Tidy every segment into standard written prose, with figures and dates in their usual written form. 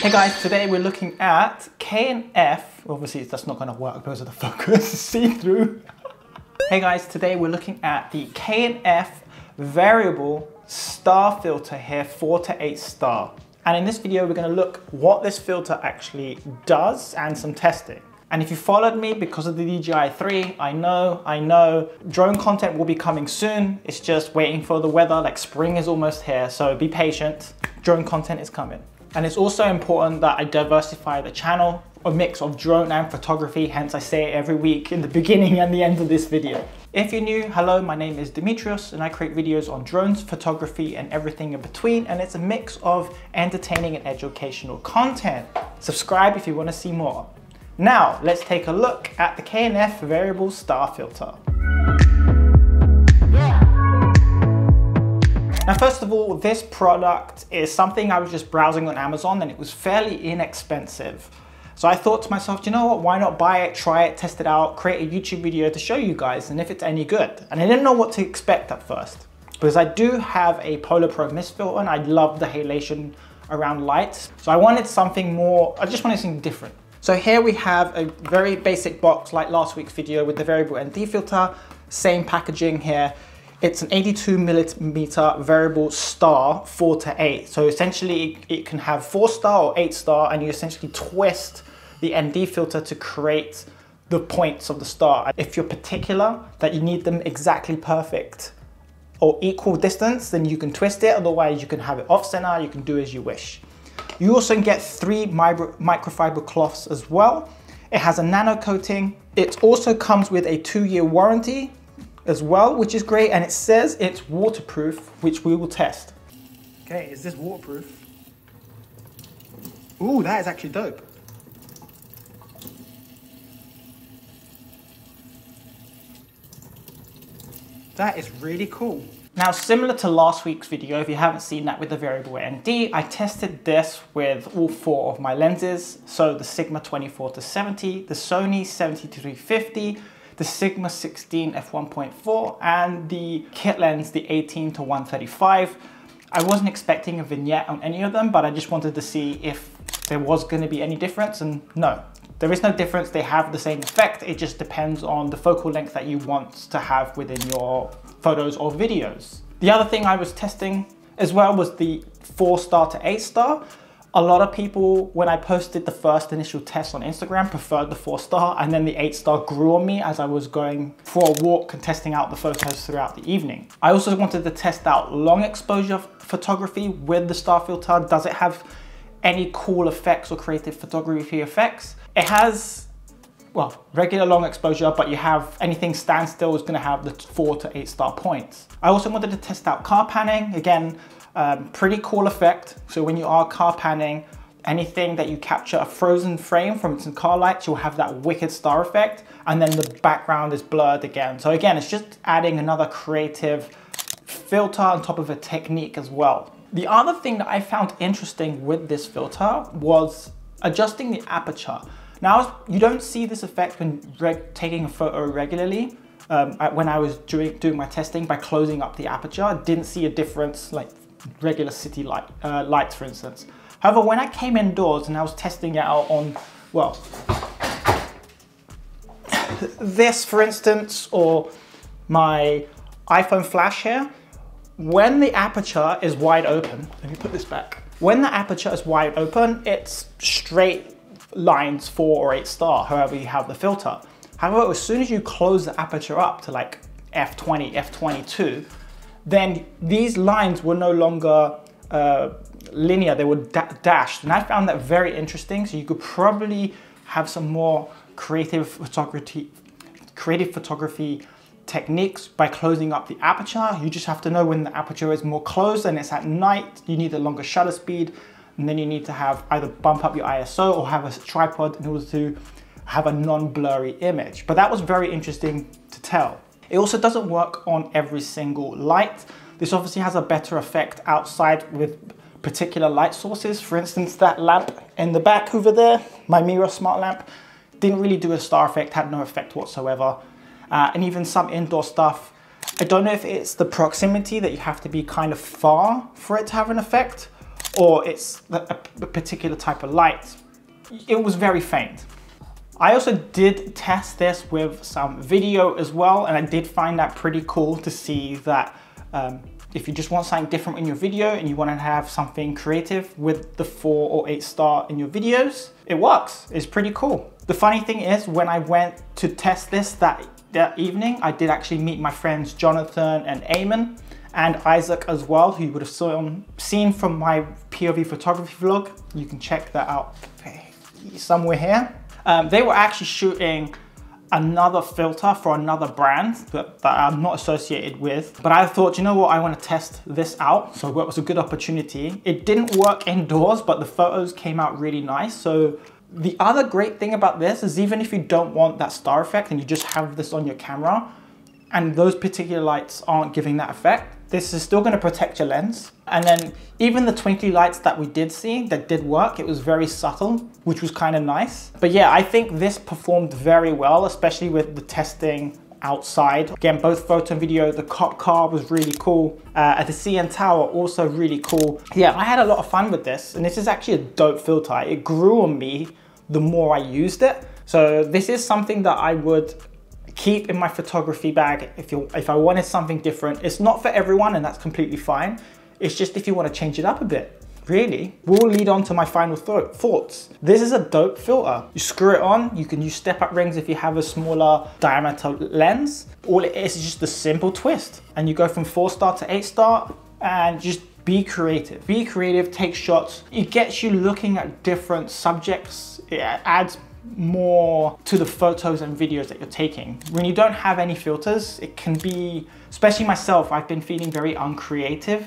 Hey guys, today we're looking at K and F. Obviously that's not going to work because of the focus, see-through. Hey guys, today we're looking at the K and F variable star filter here, 4 to 8 star. And in this video, we're going to look what this filter actually does and some testing. And if you followed me because of the DJI 3, I know, drone content will be coming soon. It's just waiting for the weather, like spring is almost here, so be patient. Drone content is coming. And it's also important that I diversify the channel, a mix of drone and photography, hence I say it every week in the beginning and the end of this video. If you're new, hello, my name is Demetrius and I create videos on drones, photography and everything in between, and it's a mix of entertaining and educational content. Subscribe if you want to see more. Now, let's take a look at the K&F variable star filter. Now, first of all, this product is something I was just browsing on Amazon and it was fairly inexpensive. So I thought to myself, you know what, why not buy it, try it, test it out, create a YouTube video to show you guys and if it's any good. And I didn't know what to expect at first because I do have a Polar Pro mist filter and I love the halation around lights. So I wanted something more, I just wanted something different. So here we have a very basic box like last week's video with the variable ND filter, same packaging here. It's an 82mm variable star 4 to 8. So essentially it can have 4 star or 8 star and you essentially twist the ND filter to create the points of the star. If you're particular that you need them exactly perfect or equal distance, then you can twist it. Otherwise you can have it off center, you can do as you wish. You also get 3 microfiber cloths as well. It has a nano coating. It also comes with a 2-year warranty as well, which is great. And it says it's waterproof, which we will test. Okay, is this waterproof? Ooh, that is actually dope. That is really cool. Now, similar to last week's video, if you haven't seen that with the variable ND, I tested this with all 4 of my lenses. So the Sigma 24-70, the Sony 70-350, the Sigma 16 f1.4, and the kit lens, the 18-135. I wasn't expecting a vignette on any of them, but I just wanted to see if there was going to be any difference, and no. There is no difference, they have the same effect, it just depends on the focal length that you want to have within your photos or videos. The other thing I was testing as well was the 4 star to 8 star. A lot of people, when I posted the first initial test on Instagram, preferred the 4 star, and then the 8 star grew on me as I was going for a walk and testing out the photos throughout the evening. I also wanted to test out long exposure photography with the star filter. Does it have any cool effects or creative photography effects? It has, well, regular long exposure, but you have anything standstill is gonna have the 4 to 8 star points. I also wanted to test out car panning. Again, pretty cool effect. So when you are car panning, anything that you capture a frozen frame from some car lights, you'll have that wicked star effect. And then the background is blurred again. So again, it's just adding another creative filter on top of a technique as well. The other thing that I found interesting with this filter was adjusting the aperture. Now, you don't see this effect when taking a photo regularly. When I was doing my testing by closing up the aperture, I didn't see a difference like regular city lights, for instance. However, when I came indoors and I was testing it out on, well, this, for instance, or my iPhone flash here, when the aperture is wide open, let me put this back. When the aperture is wide open, it's straight lines 4 or 8 star, however you have the filter. However, as soon as you close the aperture up to like f20, f22, then these lines were no longer linear, they were dashed. And I found that very interesting. So you could probably have some more creative photography techniques by closing up the aperture. You just have to know when the aperture is more closed and it's at night, you need a longer shutter speed. And then you need to have either bump up your ISO or have a tripod in order to have a non-blurry image. But that was very interesting to tell. It also doesn't work on every single light. This obviously has a better effect outside with particular light sources. For instance, that lamp in the back over there, my Mira smart lamp, didn't really do a star effect, had no effect whatsoever. And even some indoor stuff, I don't know if it's the proximity that you have to be kind of far for it to have an effect, or it's a particular type of light, it was very faint. I also did test this with some video as well, and I did find that pretty cool to see that if you just want something different in your video and you want to have something creative with the 4 or 8 star in your videos, it works. It's pretty cool. The funny thing is, when I went to test this that evening, I did actually meet my friends Jonathan and Eamon and Isaac as well, who you would have seen from my POV photography vlog. You can check that out somewhere here. They were actually shooting another filter for another brand that I'm not associated with. But I thought, you know what, I want to test this out. So it was a good opportunity. It didn't work indoors, but the photos came out really nice. So the other great thing about this is, even if you don't want that star effect and you just have this on your camera and those particular lights aren't giving that effect, this is still going to protect your lens. And then even the twinkly lights that we did see that did work, it was very subtle, which was kind of nice. But yeah, I think this performed very well, especially with the testing outside. Again, both photo and video. The cop car was really cool. At the CN Tower, also really cool. Yeah, I had a lot of fun with this, and this is actually a dope filter. It grew on me the more I used it. So this is something that I would keep in my photography bag if I wanted something different. It's not for everyone, and that's completely fine. It's just if you want to change it up a bit, really. Will lead on to my final thoughts. This is a dope filter. You screw it on, you can use step-up rings if you have a smaller diameter lens. All it is just a simple twist, and you go from 4 star to 8 star, and just be creative. Be creative, take shots. It gets you looking at different subjects. It adds more to the photos and videos that you're taking. When you don't have any filters, it can be, especially myself, I've been feeling very uncreative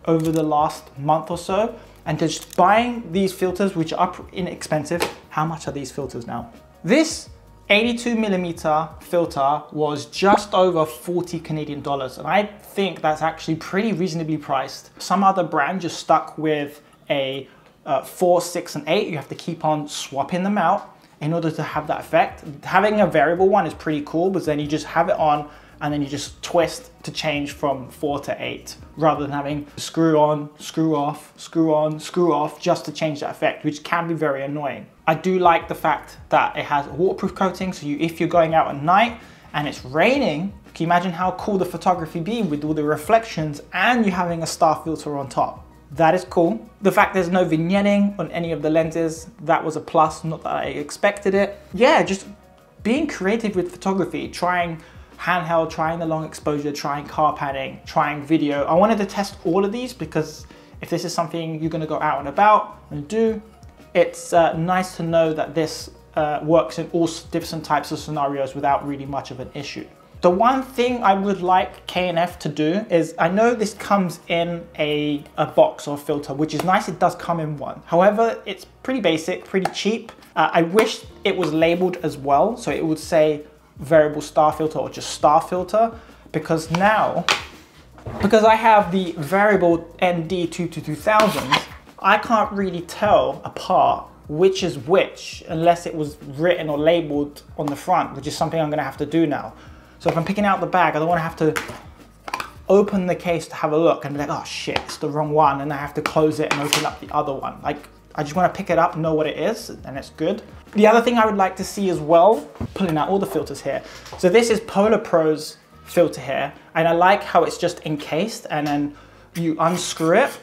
over the last month or so, and just buying these filters, which are inexpensive. How much are these filters now? This 82mm filter was just over 40 Canadian dollars, and I think that's actually pretty reasonably priced. Some other brand just stuck with a 4, 6, and 8. You have to keep on swapping them out in order to have that effect. Having a variable one is pretty cool, because then you just have it on and then you just twist to change from 4 to 8, rather than having screw on, screw off, screw on, screw off, just to change that effect, which can be very annoying. I do like the fact that it has a waterproof coating, so if you're going out at night and it's raining, can you imagine how cool the photography be with all the reflections and you having a star filter on top? That is cool. The fact there's no vignetting on any of the lenses, that was a plus, not that I expected it. Yeah, just being creative with photography, trying handheld, trying the long exposure, trying car panning, trying video. I wanted to test all of these because if this is something you're gonna go out and about and do, it's nice to know that this works in all different types of scenarios without really much of an issue. The one thing I would like K&F to do is, I know this comes in a box or filter, which is nice, it does come in one. However, it's pretty basic, pretty cheap. I wish it was labeled as well, so it would say variable star filter or just star filter, because now, because I have the variable ND222,000, I can't really tell apart which is which unless it was written or labeled on the front, which is something I'm gonna have to do now. So if I'm picking out the bag, I don't want to have to open the case to have a look and be like, oh shit, it's the wrong one, and I have to close it and open up the other one. Like, I just want to pick it up, know what it is, and it's good. The other thing I would like to see as well, pulling out all the filters here. So this is Polar Pro's filter here, and I like how it's just encased, and then you unscrew it.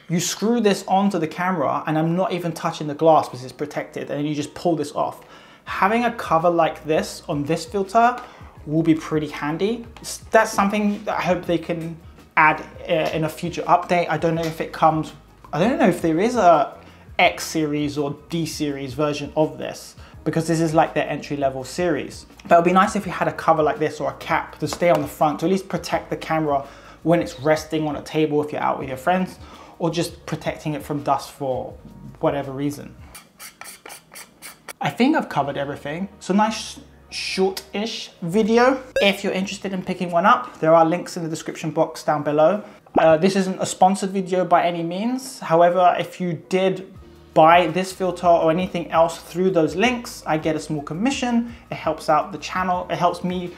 You screw this onto the camera, and I'm not even touching the glass because it's protected, and then you just pull this off. Having a cover like this on this filter will be pretty handy. That's something that I hope they can add in a future update. I don't know if it comes, I don't know if there is a X series or D series version of this, because this is like their entry-level series. But it would be nice if you had a cover like this or a cap to stay on the front to at least protect the camera when it's resting on a table if you're out with your friends, or just protecting it from dust for whatever reason. I think I've covered everything. So nice short-ish video. If you're interested in picking one up, there are links in the description box down below. This isn't a sponsored video by any means. However, if you did buy this filter or anything else through those links, I get a small commission. It helps out the channel. It helps me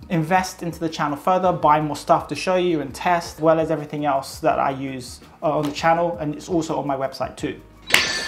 invest into the channel further, buy more stuff to show you and test, as well as everything else that I use on the channel, and it's also on my website too.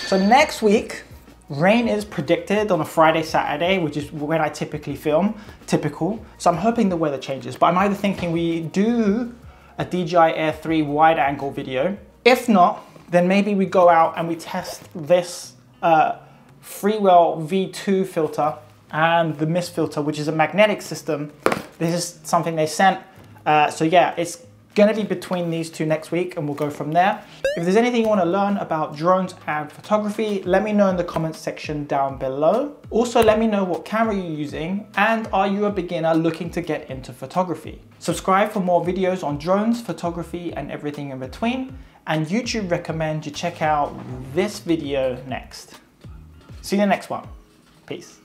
So next week, rain is predicted on a Friday, Saturday, which is when I typically film, typical. So I'm hoping the weather changes, but I'm either thinking we do a DJI Air 3 wide angle video. If not, then maybe we go out and we test this Freewell V2 filter and the mist filter, which is a magnetic system. This is something they sent. So yeah, it's gonna be between these two next week and we'll go from there. If there's anything you wanna learn about drones and photography, let me know in the comments section down below. Also, let me know what camera you're using and are you a beginner looking to get into photography? Subscribe for more videos on drones, photography, and everything in between. And YouTube recommend you check out this video next. See you in the next one. Peace.